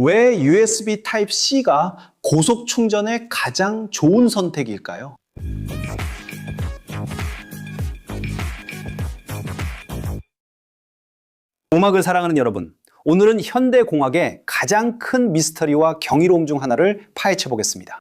왜 USB Type-C가 고속 충전에 가장 좋은 선택일까요? 공학을 사랑하는 여러분, 오늘은 현대공학의 가장 큰 미스터리와 경이로움 중 하나를 파헤쳐 보겠습니다.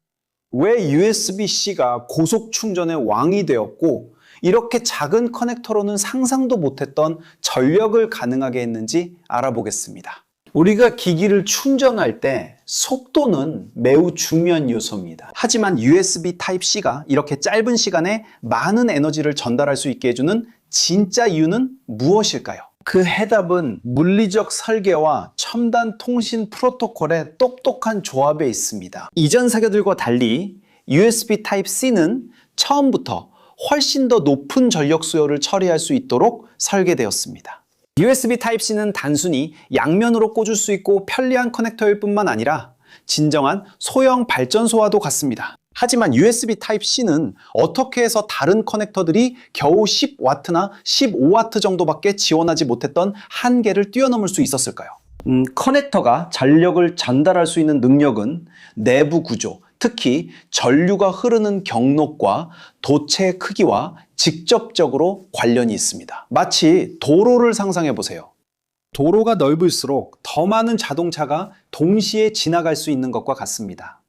왜 USB-C가 고속 충전의 왕이 되었고 이렇게 작은 커넥터로는 상상도 못했던 전력을 가능하게 했는지 알아보겠습니다. 우리가 기기를 충전할 때 속도는 매우 중요한 요소입니다. 하지만 USB Type-C가 이렇게 짧은 시간에 많은 에너지를 전달할 수 있게 해주는 진짜 이유는 무엇일까요? 그 해답은 물리적 설계와 첨단 통신 프로토콜의 똑똑한 조합에 있습니다. 이전 세계들과 달리 USB Type-C는 처음부터 훨씬 더 높은 전력 수요를 처리할 수 있도록 설계되었습니다. USB Type-C는 단순히 양면으로 꽂을 수 있고 편리한 커넥터일 뿐만 아니라 진정한 소형 발전소와도 같습니다. 하지만 USB Type-C는 어떻게 해서 다른 커넥터들이 겨우 10W나 15W 정도밖에 지원하지 못했던 한계를 뛰어넘을 수 있었을까요? 커넥터가 전력을 전달할 수 있는 능력은 내부 구조, 특히 전류가 흐르는 경로과 도체의 크기와 직접적으로 관련이 있습니다. 마치 도로를 상상해 보세요. 도로가 넓을수록 더 많은 자동차가 동시에 지나갈 수 있는 것과 같습니다.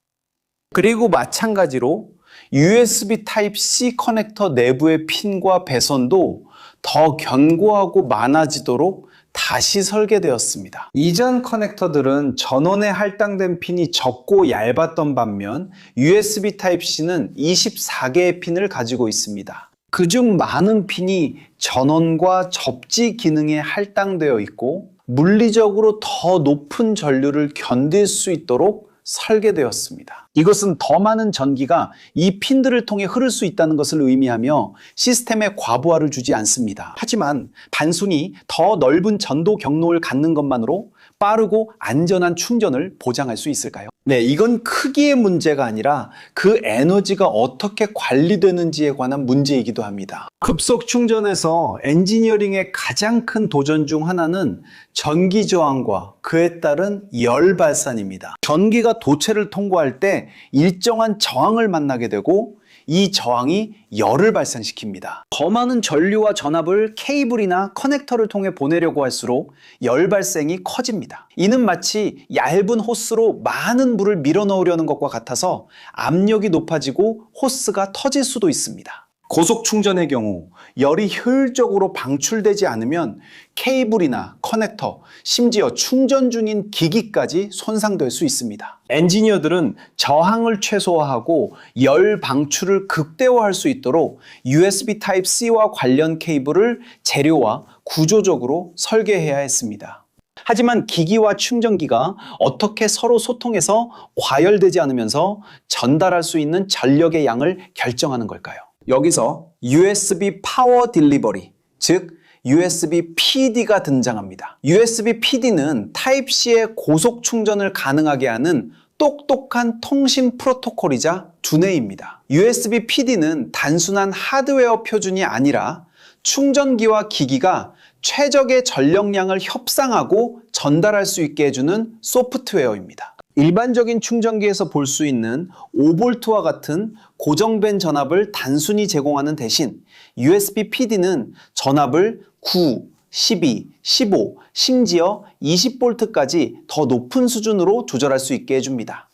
그리고 마찬가지로 USB Type-C 커넥터 내부의 핀과 배선도 더 견고하고 많아지도록 다시 설계되었습니다. 이전 커넥터들은 전원에 할당된 핀이 적고 얇았던 반면 USB Type-C는 24개의 핀을 가지고 있습니다. 그중 많은 핀이 전원과 접지 기능에 할당되어 있고 물리적으로 더 높은 전류를 견딜 수 있도록 설계되었습니다. 이것은 더 많은 전기가 이 핀들을 통해 흐를 수 있다는 것을 의미하며 시스템에 과부하를 주지 않습니다. 하지만 단순히 더 넓은 전도 경로를 갖는 것만으로 빠르고 안전한 충전을 보장할 수 있을까요? 네, 이건 크기의 문제가 아니라 그 에너지가 어떻게 관리되는지에 관한 문제이기도 합니다. 급속 충전에서 엔지니어링의 가장 큰 도전 중 하나는 전기 저항과 그에 따른 열 발산입니다. 전기가 도체를 통과할 때 일정한 저항을 만나게 되고 이 저항이 열을 발산시킵니다. 더 많은 전류와 전압을 케이블이나 커넥터를 통해 보내려고 할수록 열 발생이 커집니다. 이는 마치 얇은 호스로 많은 물을 밀어넣으려는 것과 같아서 압력이 높아지고 호스가 터질 수도 있습니다. 고속 충전의 경우 열이 효율적으로 방출되지 않으면 케이블이나 커넥터, 심지어 충전 중인 기기까지 손상될 수 있습니다. 엔지니어들은 저항을 최소화하고 열 방출을 극대화할 수 있도록 USB Type-C와 관련 케이블을 재료와 구조적으로 설계해야 했습니다. 하지만 기기와 충전기가 어떻게 서로 소통해서 과열되지 않으면서 전달할 수 있는 전력의 양을 결정하는 걸까요? 여기서 USB 파워 딜리버리, 즉 USB PD가 등장합니다. USB PD는 Type-C의 고속 충전을 가능하게 하는 똑똑한 통신 프로토콜이자 두뇌입니다. USB PD는 단순한 하드웨어 표준이 아니라 충전기와 기기가 최적의 전력량을 협상하고 전달할 수 있게 해주는 소프트웨어입니다. 일반적인 충전기에서 볼 수 있는 5V와 같은 고정된 전압을 단순히 제공하는 대신 USB PD는 전압을 9, 12, 15, 심지어 20V까지 더 높은 수준으로 조절할 수 있게 해줍니다.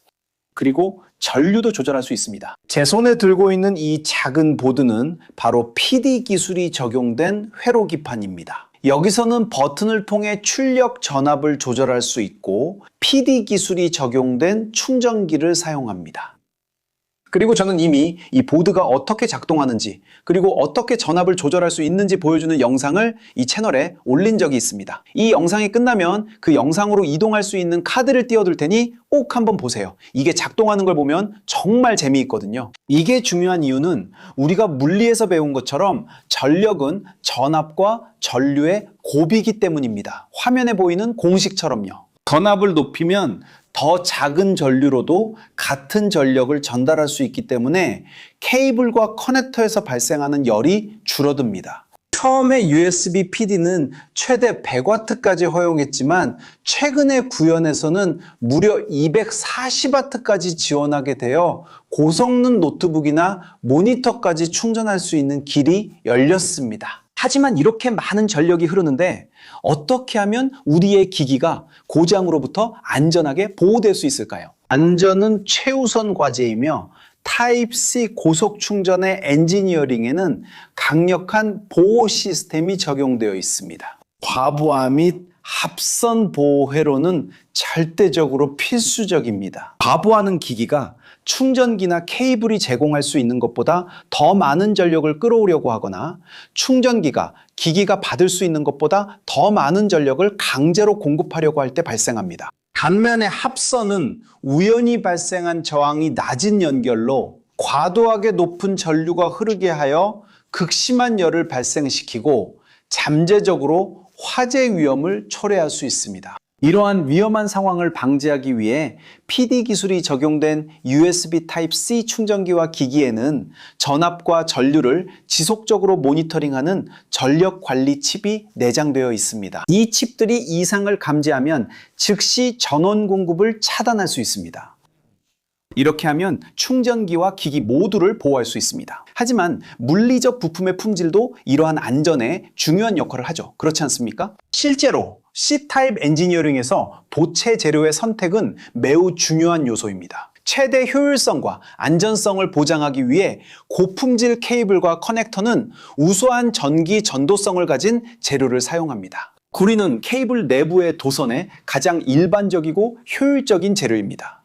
그리고 전류도 조절할 수 있습니다. 제 손에 들고 있는 이 작은 보드는 바로 PD 기술이 적용된 회로기판입니다. 여기서는 버튼을 통해 출력 전압을 조절할 수 있고 PD 기술이 적용된 충전기를 사용합니다. 그리고 저는 이미 이 보드가 어떻게 작동하는지 그리고 어떻게 전압을 조절할 수 있는지 보여주는 영상을 이 채널에 올린 적이 있습니다. 이 영상이 끝나면 그 영상으로 이동할 수 있는 카드를 띄워둘 테니 꼭 한번 보세요. 이게 작동하는 걸 보면 정말 재미있거든요. 이게 중요한 이유는 우리가 물리에서 배운 것처럼 전력은 전압과 전류의 곱이기 때문입니다. 화면에 보이는 공식처럼요. 전압을 높이면 더 작은 전류로도 같은 전력을 전달할 수 있기 때문에 케이블과 커넥터에서 발생하는 열이 줄어듭니다. 처음에 USB PD는 최대 100W까지 허용했지만 최근에 구현에서는 무려 240W까지 지원하게 되어 고성능 노트북이나 모니터까지 충전할 수 있는 길이 열렸습니다. 하지만 이렇게 많은 전력이 흐르는데 어떻게 하면 우리의 기기가 고장으로부터 안전하게 보호될 수 있을까요? 안전은 최우선 과제이며 타입C 고속 충전의 엔지니어링에는 강력한 보호 시스템이 적용되어 있습니다. 과부하 및 합선 보호 회로는 절대적으로 필수적입니다. 과부하는 기기가 충전기나 케이블이 제공할 수 있는 것보다 더 많은 전력을 끌어오려고 하거나 충전기가 기기가 받을 수 있는 것보다 더 많은 전력을 강제로 공급하려고 할 때 발생합니다. 반면에 합선은 우연히 발생한 저항이 낮은 연결로 과도하게 높은 전류가 흐르게 하여 극심한 열을 발생시키고 잠재적으로 화재 위험을 초래할 수 있습니다. 이러한 위험한 상황을 방지하기 위해 PD 기술이 적용된 USB Type-C 충전기와 기기에는 전압과 전류를 지속적으로 모니터링하는 전력 관리 칩이 내장되어 있습니다. 이 칩들이 이상을 감지하면 즉시 전원 공급을 차단할 수 있습니다. 이렇게 하면 충전기와 기기 모두를 보호할 수 있습니다. 하지만 물리적 부품의 품질도 이러한 안전에 중요한 역할을 하죠. 그렇지 않습니까? 실제로 C타입 엔지니어링에서 도체 재료의 선택은 매우 중요한 요소입니다. 최대 효율성과 안전성을 보장하기 위해 고품질 케이블과 커넥터는 우수한 전기 전도성을 가진 재료를 사용합니다. 구리는 케이블 내부의 도선에 가장 일반적이고 효율적인 재료입니다.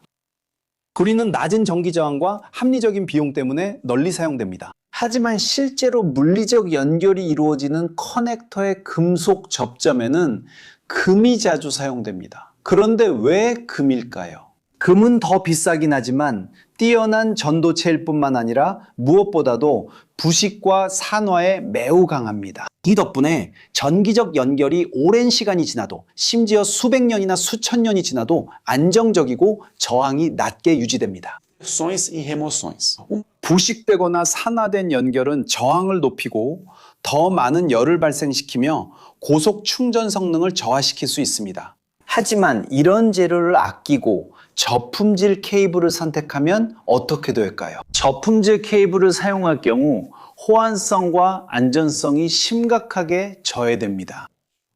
구리는 낮은 전기 저항과 합리적인 비용 때문에 널리 사용됩니다. 하지만 실제로 물리적 연결이 이루어지는 커넥터의 금속 접점에는 금이 자주 사용됩니다. 그런데 왜 금일까요? 금은 더 비싸긴 하지만 뛰어난 전도체일 뿐만 아니라 무엇보다도 부식과 산화에 매우 강합니다. 이 덕분에 전기적 연결이 오랜 시간이 지나도 심지어 수백 년이나 수천 년이 지나도 안정적이고 저항이 낮게 유지됩니다. 부식되거나 산화된 연결은 저항을 높이고 더 많은 열을 발생시키며 고속 충전 성능을 저하시킬 수 있습니다. 하지만 이런 재료를 아끼고 저품질 케이블을 선택하면 어떻게 될까요? 저품질 케이블을 사용할 경우 호환성과 안전성이 심각하게 저해됩니다.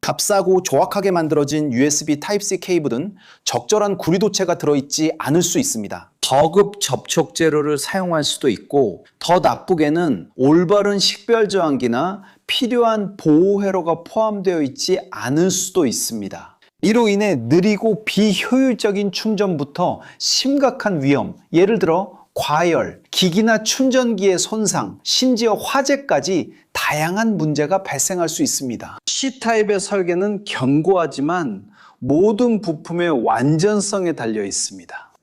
값싸고 조악하게 만들어진 USB Type-C 케이블은 적절한 구리도체가 들어있지 않을 수 있습니다. 저급 접촉 재료를 사용할 수도 있고 더 나쁘게는 올바른 식별 저항기나 필요한 보호 회로가 포함되어 있지 않을 수도 있습니다. 이로 인해 느리고 비효율적인 충전부터 심각한 위험, 예를 들어 과열, 기기나 충전기의 손상, 심지어 화재까지 다양한 문제가 발생할 수 있습니다. C타입의 설계는 견고하지만 모든 부품의 완전성에 달려 있습니다.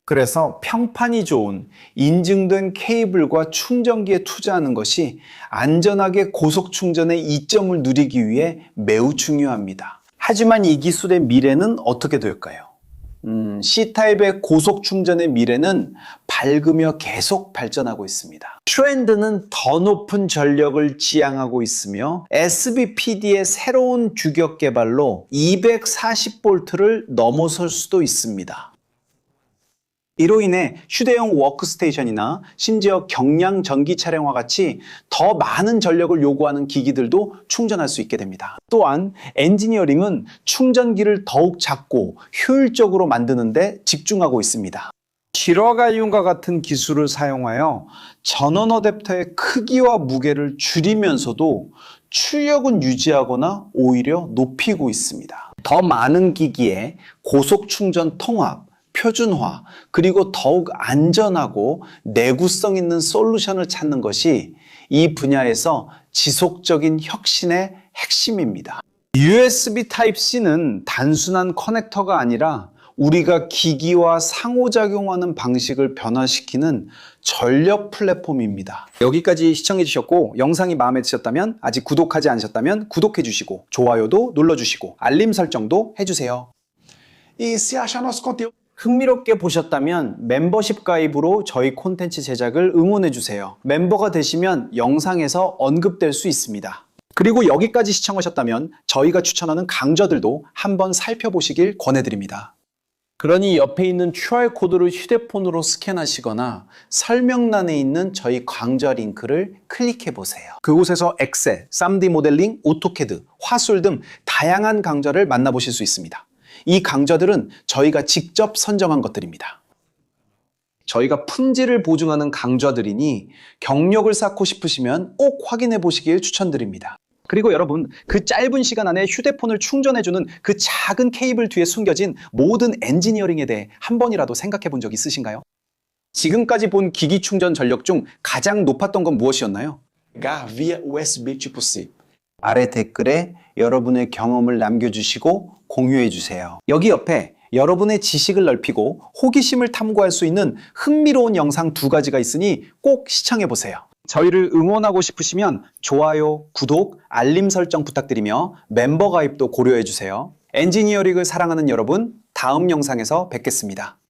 그래서 평판이 좋은 인증된 케이블과 충전기에 투자하는 것이 안전하게 고속 충전의 이점을 누리기 위해 매우 중요합니다. 하지만 이 기술의 미래는 어떻게 될까요? C타입의 고속 충전의 미래는 밝으며 계속 발전하고 있습니다. 트렌드는 더 높은 전력을 지향하고 있으며 SBPD의 새로운 규격 개발로 240V를 넘어설 수도 있습니다. 이로 인해 휴대용 워크스테이션이나 심지어 경량 전기 차량과 같이 더 많은 전력을 요구하는 기기들도 충전할 수 있게 됩니다. 또한 엔지니어링은 충전기를 더욱 작고 효율적으로 만드는 데 집중하고 있습니다. 실화갈륨과 같은 기술을 사용하여 전원 어댑터의 크기와 무게를 줄이면서도 출력은 유지하거나 오히려 높이고 있습니다. 더 많은 기기에 고속 충전 통합, 표준화, 그리고 더욱 안전하고 내구성 있는 솔루션을 찾는 것이 이 분야에서 지속적인 혁신의 핵심입니다. USB Type-C는 단순한 커넥터가 아니라 우리가 기기와 상호작용하는 방식을 변화시키는 전력 플랫폼입니다. 여기까지 시청해 주셨고 영상이 마음에 드셨다면 아직 구독하지 않으셨다면 구독해 주시고 좋아요도 눌러주시고 알림 설정도 해주세요. 흥미롭게 보셨다면 멤버십 가입으로 저희 콘텐츠 제작을 응원해 주세요. 멤버가 되시면 영상에서 언급될 수 있습니다. 그리고 여기까지 시청하셨다면 저희가 추천하는 강좌들도 한번 살펴보시길 권해드립니다. 그러니 옆에 있는 QR코드를 휴대폰으로 스캔하시거나 설명란에 있는 저희 강좌 링크를 클릭해 보세요. 그곳에서 엑셀, 3D 모델링, 오토캐드, 화술 등 다양한 강좌를 만나보실 수 있습니다. 이 강좌들은 저희가 직접 선정한 것들입니다. 저희가 품질을 보증하는 강좌들이니 경력을 쌓고 싶으시면 꼭 확인해 보시길 추천드립니다. 그리고 여러분, 그 짧은 시간 안에 휴대폰을 충전해주는 그 작은 케이블 뒤에 숨겨진 모든 엔지니어링에 대해 한 번이라도 생각해 본 적 있으신가요? 지금까지 본 기기 충전 전력 중 가장 높았던 건 무엇이었나요? via USB Type-C. 아래 댓글에 여러분의 경험을 남겨주시고 공유해주세요. 여기 옆에 여러분의 지식을 넓히고 호기심을 탐구할 수 있는 흥미로운 영상 2가지가 있으니 꼭 시청해보세요. 저희를 응원하고 싶으시면 좋아요, 구독, 알림 설정 부탁드리며 멤버 가입도 고려해주세요. 엔지니어링을 사랑하는 여러분, 다음 영상에서 뵙겠습니다.